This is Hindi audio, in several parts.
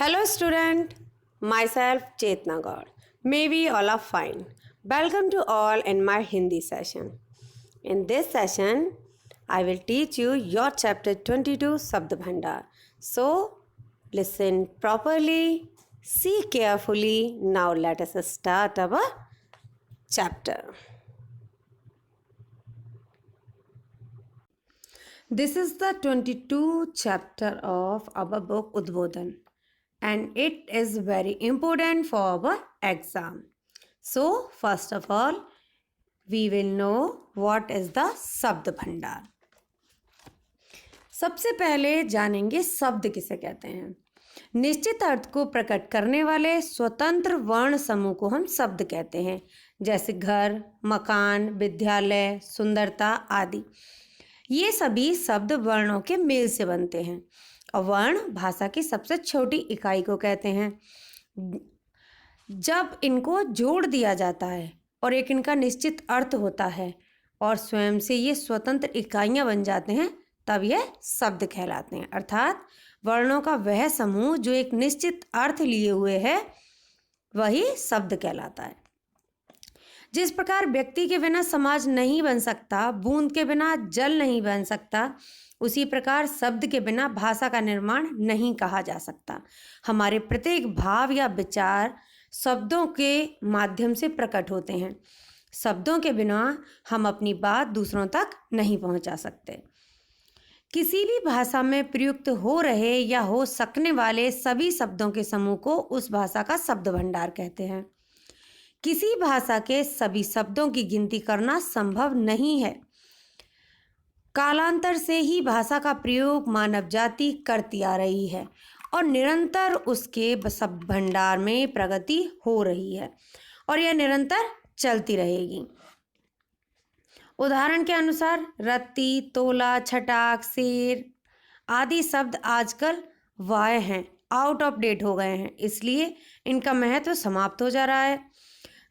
Hello student, myself Chetna Gaur. May we all are fine. Welcome to all in my Hindi session. In this session, I will teach you your chapter 22 Sabd Bhandar. So, listen properly, see carefully. Now let us start our chapter. This is the 22 chapter of our book Udbodhan, and it is very important for our exam. So, first of all, we will know what is the शब्द भंडार. सबसे पहले जानेंगे शब्द किसे कहते हैं. निश्चित अर्थ को प्रकट करने वाले स्वतंत्र वर्ण समूह को हम शब्द कहते हैं, जैसे घर, मकान, विद्यालय, सुंदरता आदि. ये सभी शब्द वर्णों के मेल से बनते हैं और वर्ण भाषा की सबसे छोटी इकाई को कहते हैं. जब इनको जोड़ दिया जाता है और एक इनका निश्चित अर्थ होता है और स्वयं से ये स्वतंत्र इकाइयां बन जाते हैं, तब यह शब्द कहलाते हैं. अर्थात वर्णों का वह समूह जो एक निश्चित अर्थ लिए हुए है, वही शब्द कहलाता है. जिस प्रकार व्यक्ति के बिना समाज नहीं बन सकता, बूंद के बिना जल नहीं बन सकता, उसी प्रकार शब्द के बिना भाषा का निर्माण नहीं कहा जा सकता. हमारे प्रत्येक भाव या विचार शब्दों के माध्यम से प्रकट होते हैं. शब्दों के बिना हम अपनी बात दूसरों तक नहीं पहुंचा सकते. किसी भी भाषा में प्रयुक्त हो रहे या हो सकने वाले सभी शब्दों के समूह को उस भाषा का शब्द भंडार कहते हैं. किसी भाषा के सभी शब्दों की गिनती करना संभव नहीं है. कालांतर से ही भाषा का प्रयोग मानव जाति करती आ रही है और निरंतर उसके शब्द भंडार में प्रगति हो रही है और यह निरंतर चलती रहेगी. उदाहरण के अनुसार रत्ती, तोला, छटाक, शेर आदि शब्द आजकल वाय हैं, आउट ऑफ डेट हो गए हैं, इसलिए इनका महत्व समाप्त हो जा रहा है.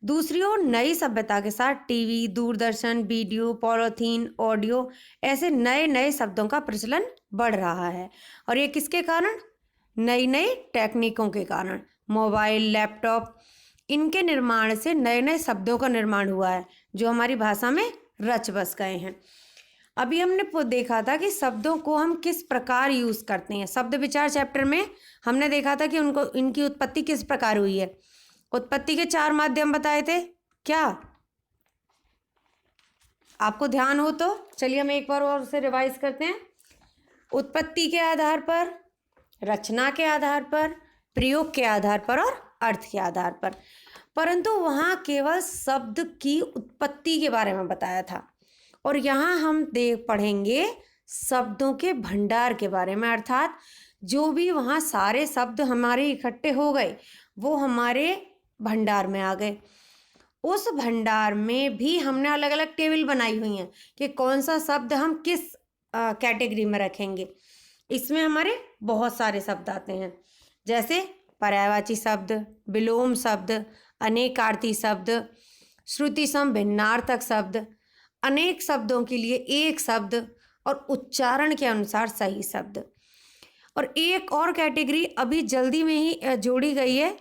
दूसरी ओर नई सभ्यता के साथ TV, Doordarshan, video, polythene, audio ऐसे नए नए शब्दों का प्रचलन बढ़ रहा है और ये किसके कारण? नई नई टेक्निकों के कारण. मोबाइल, लैपटॉप, इनके निर्माण से नए नए शब्दों का निर्माण हुआ है जो हमारी भाषा में रच बस गए हैं. अभी हमने देखा था कि शब्दों को हम किस प्रकार यूज़ करते हैं. शब्द विचार चैप्टर में हमने देखा था कि इनकी उत्पत्ति किस प्रकार हुई है. उत्पत्ति के 4 माध्यम बताए थे. क्या आपको ध्यान हो तो चलिए हम एक बार और उसे रिवाइज करते हैं. उत्पत्ति के आधार पर, रचना के आधार पर, प्रयोग के आधार पर और अर्थ के आधार पर. परंतु वहाँ केवल शब्द की उत्पत्ति के बारे में बताया था और यहाँ हम पढ़ेंगे शब्दों के भंडार के बारे में. अर्थात जो भी वहाँ सारे शब्द हमारे इकट्ठे हो गए वो हमारे भंडार में आ गए. उस भंडार में भी हमने अलग अलग टेबल बनाई हुई हैं कि कौन सा शब्द हम किस कैटेगरी में रखेंगे. इसमें हमारे बहुत सारे शब्द आते हैं, जैसे पर्यायवाची शब्द, विलोम शब्द, अनेकार्थी शब्द, श्रुति सम भिन्नार्थक शब्द, अनेक शब्दों के लिए एक शब्द और उच्चारण के अनुसार सही शब्द. और एक और कैटेगरी अभी जल्दी में ही जोड़ी गई है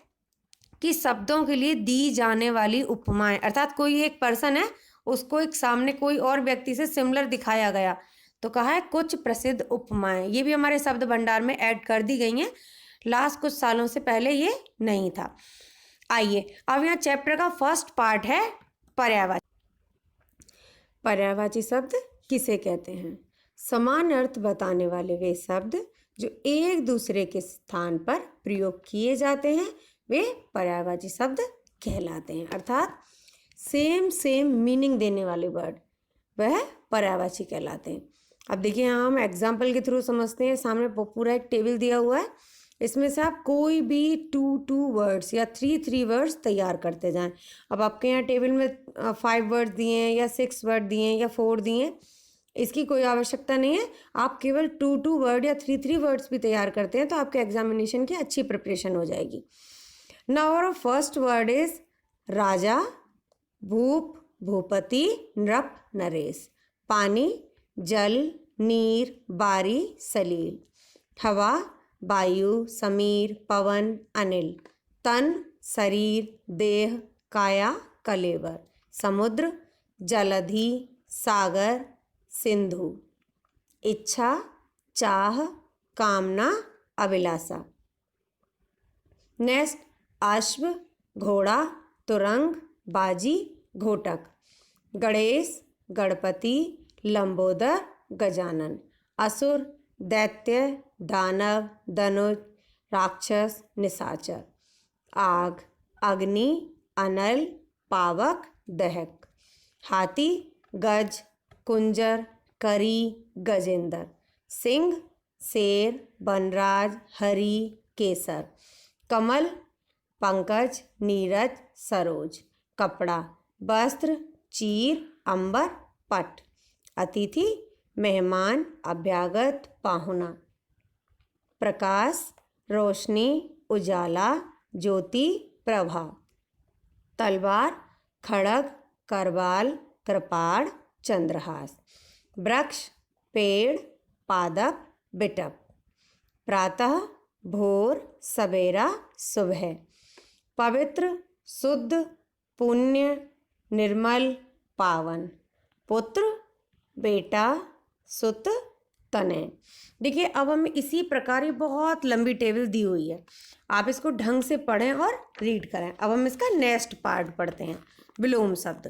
कि शब्दों के लिए दी जाने वाली उपमाएं. अर्थात कोई एक पर्सन है, उसको एक सामने कोई और व्यक्ति से सिमिलर दिखाया गया तो कहा है कुछ प्रसिद्ध उपमाएं. ये भी हमारे शब्द भंडार में ऐड कर दी गई हैं. लास्ट कुछ सालों से पहले ये नहीं था. आइए अब यहाँ चैप्टर का फर्स्ट पार्ट है पर्यायवाची. पर्यायवाची शब्द किसे कहते हैं? समान अर्थ बताने वाले वे शब्द जो एक दूसरे के स्थान पर प्रयोग किए जाते हैं वे पर्यायवाची शब्द कहलाते हैं. अर्थात सेम मीनिंग देने वाले वर्ड वह पर्यायवाची कहलाते हैं. अब देखिए यहाँ हम एग्जाम्पल के थ्रू समझते हैं. सामने पूरा एक टेबल दिया हुआ है, इसमें से आप कोई भी 2 वर्ड्स या 3 वर्ड्स तैयार करते जाएं. अब आपके यहाँ टेबल में 5 वर्ड्स दिए हैं या 6 वर्ड दिए हैं या 4 दिए हैं, इसकी कोई आवश्यकता नहीं है. आप केवल 2 वर्ड या 3 वर्ड्स भी तैयार करते हैं तो आपके एग्जामिनेशन की अच्छी प्रिपरेशन हो जाएगी. Now our first word is राजा, भूप, भूपति, नृप, नरेश. पानी, जल, नीर, बारी, सलील. हवा, वायु, समीर, पवन, अनिल। तन, शरीर, देह, काया, कलेवर। समुद्र, जलधि, सागर, सिंधु। इच्छा, चाह, कामना, अभिलाषा। नेक्स्ट, अश्व, घोड़ा, तुरंग, बाजी, घोटक। गणेश, गणपति, लंबोदर, गजानन। असुर, दैत्य, दानव, धनुज, राक्षस, निशाचर। आग, अग्नि, अनल, पावक, दहक। हाथी, गज, कुंजर, करी, गजेंद्र। सिंह, शेर, वनराज, हरि, केसर। कमल, पंकज, नीरज, सरोज। कपड़ा, वस्त्र, चीर, अंबर, पट। अतिथि, मेहमान, अभ्यागत, पाहुना। प्रकाश, रोशनी, उजाला, ज्योति, प्रभा। तलवार, खड़ग, करवाल, कृपाण, चंद्रहास। वृक्ष, पेड़, पादप, बिटप। प्रातः, भोर, सवेरा, सुबह। पवित्र, शुद्ध, पुण्य, निर्मल, पावन। पुत्र, बेटा, सुत, तनय। देखिए अब हमें इसी प्रकार ये बहुत लंबी टेबल दी हुई है, आप इसको ढंग से पढ़ें और रीड करें। अब हम इसका नेक्स्ट पार्ट पढ़ते हैं, विलोम शब्द।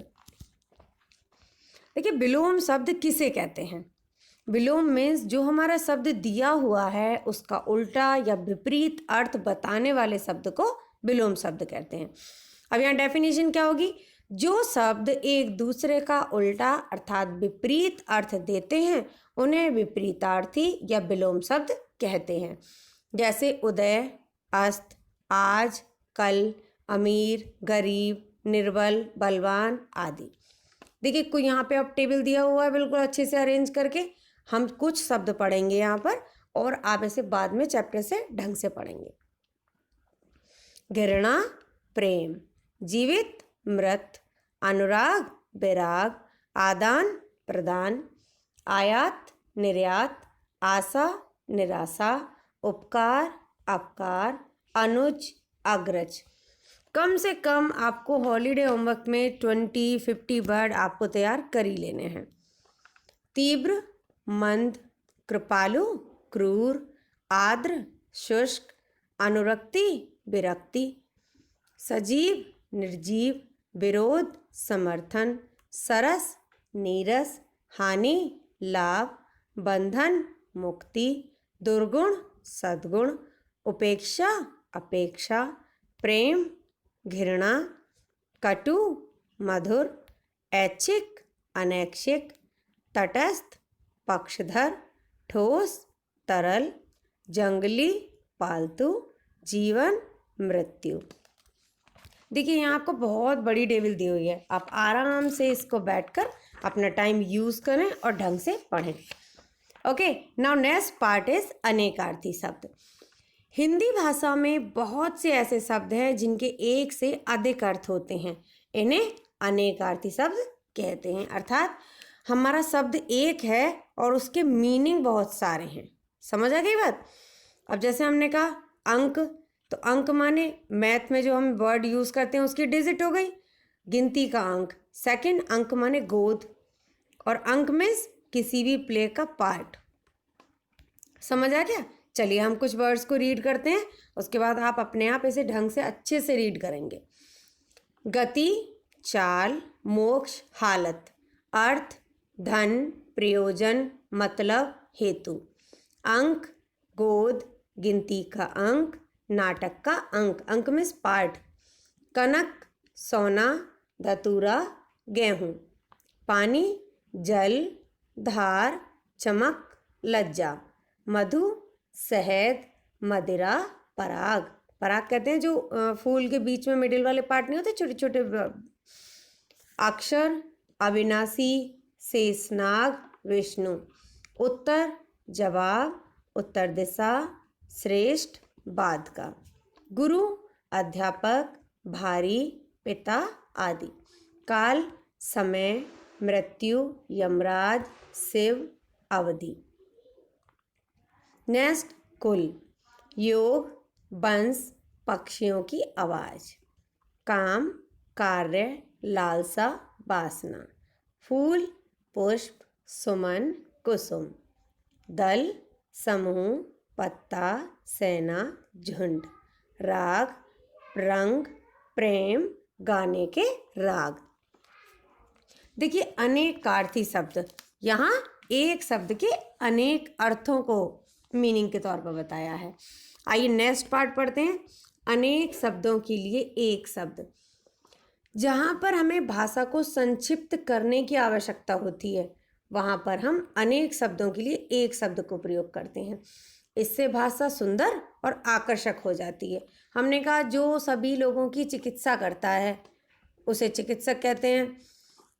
देखिए विलोम शब्द किसे कहते हैं? विलोम मीन्स जो हमारा शब्द दिया हुआ है उसका उल्टा या विपरीत अर्थ बताने वाले शब्द को विलोम शब्द कहते हैं। अब यहाँ डेफिनेशन क्या होगी? जो शब्द एक दूसरे का उल्टा अर्थात विपरीत अर्थ देते हैं उन्हें विपरीतार्थी या विलोम शब्द कहते हैं। जैसे उदय, अस्त, आज, कल, अमीर, गरीब, निर्बल, बलवान आदि। देखिए कोई यहाँ पे अब टेबल दिया हुआ है बिल्कुल अच्छे से अरेंज करके, हम कुछ शब्द पढ़ेंगे यहाँ पर और आप ऐसे बाद में चैप्टर से ढंग से पढ़ेंगे। घृणा, प्रेम। जीवित, मृत। अनुराग, विराग। आदान, प्रदान। आयात, निर्यात। आशा, निराशा। उपकार, अपकार। अनुज, अग्रज। कम से कम आपको हॉलीडे होमवर्क में 20-50 वर्ड आपको तैयार कर ही लेने हैं। तीव्र, मंद। कृपालु, क्रूर। आर्द्र, शुष्क। अनुरक्ति, विरक्ति। सजीव, निर्जीव। विरोध, समर्थन। सरस, नीरस। हानि, लाभ। बंधन, मुक्ति। दुर्गुण, सद्गुण। उपेक्षा, अपेक्षा। प्रेम, घृणा। कटु, मधुर। ऐच्छिक, अनैच्छिक। तटस्थ, पक्षधर। ठोस, तरल। जंगली, पालतू। जीवन, मृत्यु। देखिए यहाँ आपको बहुत बड़ी टेबल दी हुई है, आप आराम से इसको बैठकर अपना टाइम यूज़ करें और ढंग से पढ़ें। Okay, now next part is अनेकार्थी शब्द। हिंदी भाषा में बहुत से ऐसे शब्द हैं जिनके एक से अधिक अर्थ होते हैं, इन्हें अनेकार्थी शब्द कहते हैं। अर्थात हमारा शब्द एक है और उसके मीनिंग बहुत सारे हैं। समझ आ गई बात? अब जैसे हमने कहा अंक, तो अंक माने मैथ में जो हम वर्ड यूज़ करते हैं उसकी डिजिट हो गई, गिनती का अंक। सेकंड, अंक माने गोद, और अंक मीन्स किसी भी प्ले का पार्ट। समझ आ गया? चलिए हम कुछ वर्ड्स को रीड करते हैं, उसके बाद आप अपने आप इसे ढंग से अच्छे से रीड करेंगे। गति, चाल। मोक्ष, हालत। अर्थ, धन, प्रयोजन, मतलब, हेतु। अंक, गोद, गिनती का अंक, नाटक का अंक। अंक मीन्स पार्ट। कनक, सोना, धतूरा, गेहूँ। पानी, जल, धार, चमक, लज्जा। मधु, शहद, मदिरा, पराग। पराग कहते हैं जो फूल के बीच में मिडिल वाले पार्ट नहीं होते, छोटे छोटे। अक्षर, अविनाशी, शेषनाग, विष्णु। उत्तर, जवाब, उत्तर दिशा, श्रेष्ठ, बाद का। गुरु, अध्यापक, भारी, पिता आदि। काल, समय, मृत्यु, यमराज, शिव, अवधि। नेक्स्ट, कुल। योग, बंस, पक्षियों की आवाज। काम, कार्य, लालसा, वासना। फूल, पुष्प, सुमन, कुसुम। दल, समूह, पत्ता, सेना, झुंड। राग, रंग, प्रेम, गाने के राग। देखिए अनेकार्थी शब्द, यहाँ एक शब्द के अनेक अर्थों को मीनिंग के तौर पर बताया है। आइए नेक्स्ट पार्ट पढ़ते हैं। अनेक शब्दों के लिए एक शब्द। जहाँ पर हमें भाषा को संक्षिप्त करने की आवश्यकता होती है वहाँ पर हम अनेक शब्दों के लिए एक शब्द को प्रयोग करते हैं। इससे भाषा सुंदर और आकर्षक हो जाती है। हमने कहा जो सभी लोगों की चिकित्सा करता है उसे चिकित्सक कहते हैं।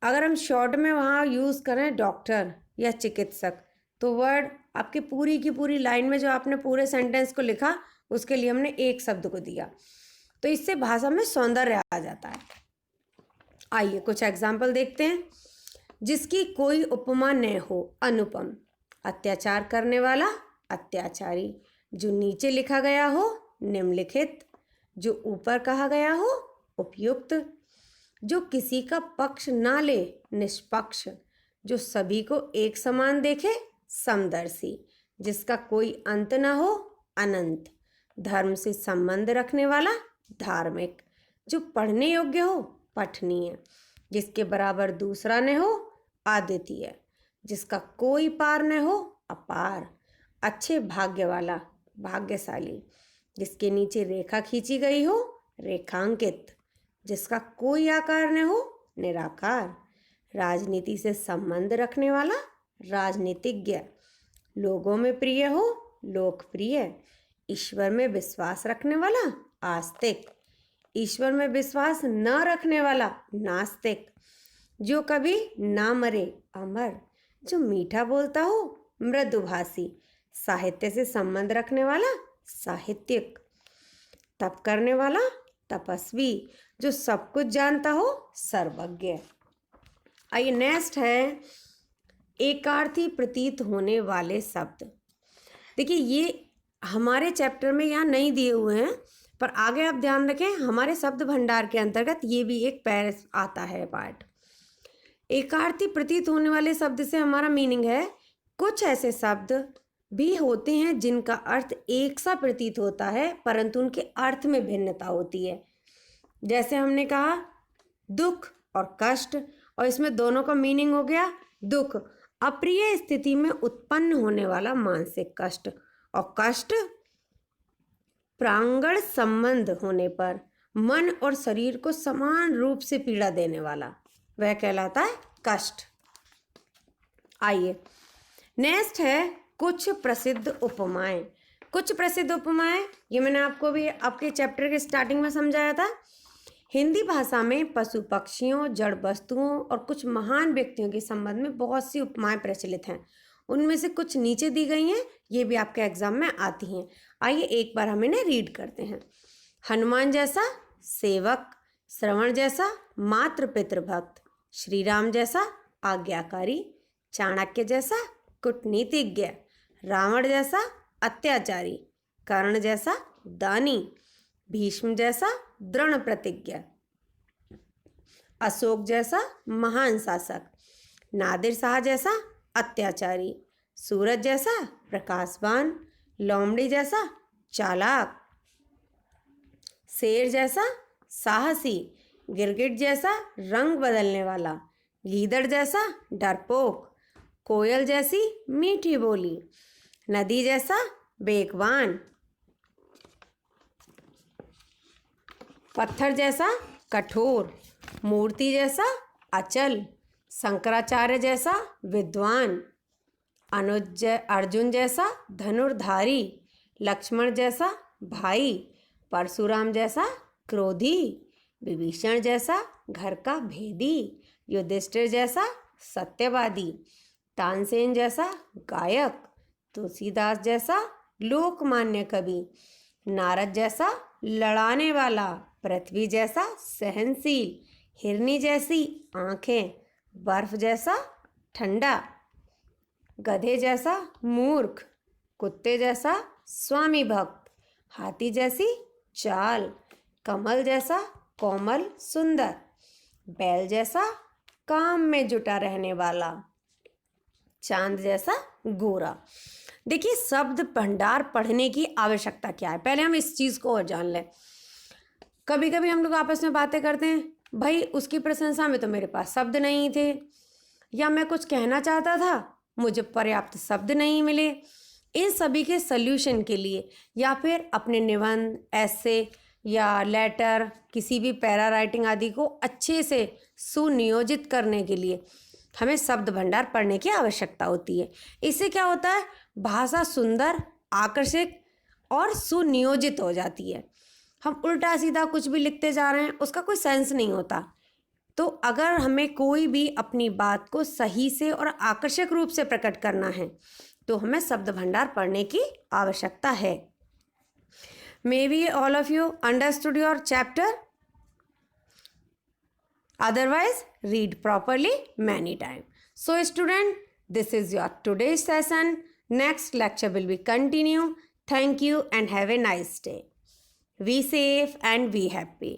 अगर हम शॉर्ट में वहाँ यूज़ करें डॉक्टर या चिकित्सक, तो वर्ड आपकी पूरी की पूरी लाइन में जो आपने पूरे सेंटेंस को लिखा उसके लिए हमने एक शब्द को दिया, तो इससे भाषा में सौंदर्य आ जाता है। आइए कुछ एग्जाम्पल देखते हैं। जिसकी कोई उपमा न हो, अनुपम। अत्याचार करने वाला, अत्याचारी। जो नीचे लिखा गया हो, निम्नलिखित। जो ऊपर कहा गया हो, उपयुक्त। जो किसी का पक्ष ना ले, निष्पक्ष। जो सभी को एक समान देखे, समदर्शी। जिसका कोई अंत ना हो, अनंत। धर्म से संबंध रखने वाला, धार्मिक। जो पढ़ने योग्य हो, पठनीय। जिसके बराबर दूसरा न हो, अद्वितीय। जिसका कोई पार न हो, अपार। अच्छे भाग्य वाला, भाग्यशाली। जिसके नीचे रेखा खींची गई हो, रेखांकित। जिसका कोई आकार न हो, निराकार। राजनीति से संबंध रखने वाला, राजनीतिज्ञ। लोगों में प्रिय हो, लोकप्रिय। ईश्वर में विश्वास रखने वाला, आस्तिक। ईश्वर में विश्वास न रखने वाला, नास्तिक। जो कभी ना मरे, अमर। जो मीठा बोलता हो, मृदुभाषी। साहित्य से संबंध रखने वाला, साहित्यिक। तप करने वाला, तपस्वी। जो सब कुछ जानता हो, सर्वज्ञ। आइए नेक्स्ट है एकार्थी प्रतीत होने वाले शब्द। देखिए ये हमारे चैप्टर में यहाँ नहीं दिए हुए हैं, पर आगे आप ध्यान रखें हमारे शब्द भंडार के अंतर्गत ये भी एक पैर आता है पार्ट। एकार्थी प्रतीत होने वाले शब्द से हमारा मीनिंग है कुछ ऐसे शब्द भी होते हैं जिनका अर्थ एक सा प्रतीत होता है परंतु उनके अर्थ में भिन्नता होती है। जैसे हमने कहा दुख और कष्ट, और इसमें दोनों का मीनिंग हो गया दुख, अप्रिय स्थिति में उत्पन्न होने वाला मानसिक कष्ट, और कष्ट प्रांगण संबंध होने पर मन और शरीर को समान रूप से पीड़ा देने वाला, वह कहलाता है कष्ट। आइए नेक्स्ट है कुछ प्रसिद्ध उपमाएं। कुछ प्रसिद्ध उपमाएं, ये मैंने आपको भी आपके चैप्टर के स्टार्टिंग में समझाया था। हिंदी भाषा में पशु पक्षियों, जड़ वस्तुओं और कुछ महान व्यक्तियों के संबंध में बहुत सी उपमाएं प्रचलित हैं। उनमें से कुछ नीचे दी गई हैं, ये भी आपके एग्जाम में आती हैं। आइए एक बार हम इन्हें रीड करते हैं। हनुमान जैसा सेवक, श्रवण जैसा मातृ पितृभक्त, श्री राम जैसा आज्ञाकारी, चाणक्य जैसा कूटनीतिज्ञ, रावण जैसा अत्याचारी, कर्ण जैसा दानी, भीष्म जैसा दृढ़ प्रतिज्ञ, अशोक जैसा महान शासक, नादिर शाह जैसा अत्याचारी, सूरज जैसा प्रकाशवान, लोमड़ी जैसा चालाक, शेर जैसा साहसी, गिरगिट जैसा रंग बदलने वाला, गीदड़ जैसा डरपोक, कोयल जैसी मीठी बोली, नदी जैसा बेकवान, पत्थर जैसा कठोर, मूर्ति जैसा अचल, शंकराचार्य जैसा विद्वान, अर्जुन जैसा धनुर्धारी, लक्ष्मण जैसा भाई, परशुराम जैसा क्रोधी, विभीषण जैसा घर का भेदी, युधिष्ठिर जैसा सत्यवादी, तानसेन जैसा गायक, तुलसीदास जैसा लोकमान्य कवि, नारद जैसा लड़ाने वाला, पृथ्वी जैसा सहनशील, हिरनी जैसी आँखें, बर्फ जैसा ठंडा, गधे जैसा मूर्ख, कुत्ते जैसा स्वामी भक्त, हाथी जैसी चाल, कमल जैसा कोमल सुंदर, बैल जैसा काम में जुटा रहने वाला, चांद जैसा गोरा। देखिए शब्द भंडार पढ़ने की आवश्यकता क्या है, पहले हम इस चीज को और जान लें। कभी कभी हम लोग आपस में बातें करते हैं, भाई उसकी प्रशंसा में तो मेरे पास शब्द नहीं थे, या मैं कुछ कहना चाहता था मुझे पर्याप्त शब्द नहीं मिले। इन सभी के सल्यूशन के लिए या फिर अपने निबंध, ऐसे या लेटर, किसी भी पैरा राइटिंग आदि को अच्छे से सुनियोजित करने के लिए हमें शब्द भंडार पढ़ने की आवश्यकता होती है। इससे क्या होता है, भाषा सुंदर, आकर्षक और सुनियोजित हो जाती है। हम उल्टा सीधा कुछ भी लिखते जा रहे हैं, उसका कोई सेंस नहीं होता। तो अगर हमें कोई भी अपनी बात को सही से और आकर्षक रूप से प्रकट करना है तो हमें शब्द भंडार पढ़ने की आवश्यकता है। Maybe all of you understood your chapter. Otherwise, read properly many times. So student, this is your today's session. Next lecture will be continue. Thank you and have a nice day. Be safe and be happy.